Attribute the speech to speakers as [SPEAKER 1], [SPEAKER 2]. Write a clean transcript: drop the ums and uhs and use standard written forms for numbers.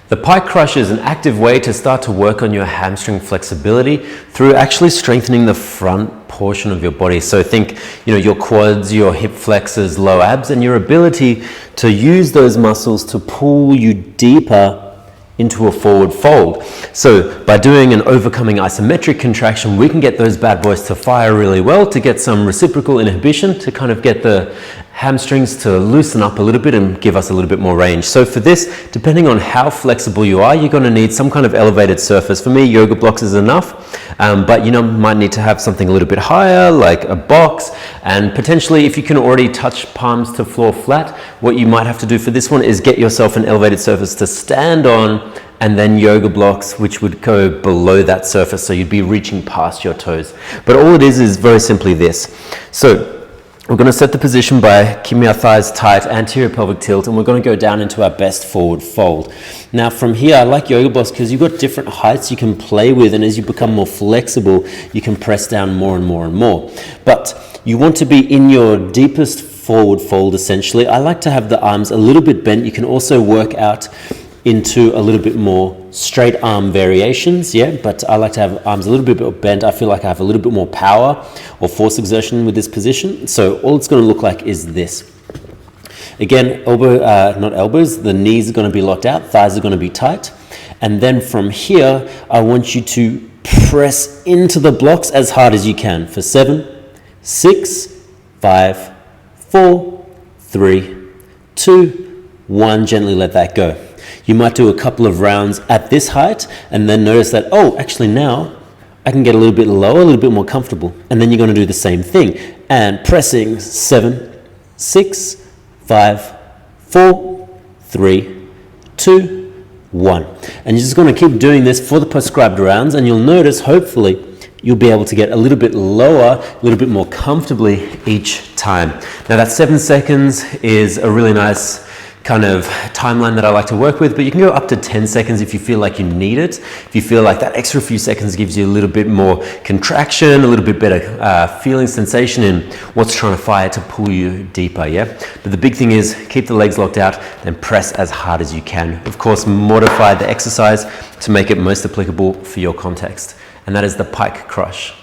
[SPEAKER 1] The pike crush is an active way to start to work on your hamstring flexibility through actually strengthening the front portion of your body. So think, your quads, your hip flexors, low abs, and your ability to use those muscles to pull you deeper into a forward fold. So by doing an overcoming isometric contraction, we can get those bad boys to fire really well, to get some reciprocal inhibition, to kind of get the hamstrings to loosen up a little bit and give us a little bit more range. So for this, depending on how flexible you are, you're going to need some kind of elevated surface. For me, yoga blocks is enough, but might need to have something a little bit higher, like a box. And potentially, if you can already touch palms to floor flat, what you might have to do for this one is get yourself an elevated surface to stand on, and then yoga blocks, which would go below that surface, so you'd be reaching past your toes. But all it is very simply this. So we're going to set the position by keeping our thighs tight, anterior pelvic tilt, and we're going to go down into our best forward fold. Now from here, I like yoga blocks because you've got different heights you can play with, and as you become more flexible, you can press down more and more and more. But you want to be in your deepest forward fold, essentially. I like to have the arms a little bit bent. You can also work out into a little bit more straight arm variations, but I like to have arms a little bit bent. I feel like I have a little bit more power or force exertion with this position. So all it's going to look like is this. Again, not elbows, the knees are going to be locked out, thighs are going to be tight. And then from here, I want you to press into the blocks as hard as you can for 7, 6, 5, 4, 3, 2, 1. Gently let that go. You might do a couple of rounds at this height and then notice that, actually now I can get a little bit lower, a little bit more comfortable. And then you're going to do the same thing. And pressing 7, 6, 5, 4, 3, 2, 1. And you're just going to keep doing this for the prescribed rounds, and you'll notice, hopefully, you'll be able to get a little bit lower, a little bit more comfortably each time. Now that 7 seconds is a really nice kind of timeline that I like to work with, but you can go up to 10 seconds if you feel like you need it. If you feel like that extra few seconds gives you a little bit more contraction, a little bit better feeling sensation in what's trying to fire to pull you deeper, But the big thing is keep the legs locked out and press as hard as you can. Of course, modify the exercise to make it most applicable for your context. And that is the pike crush.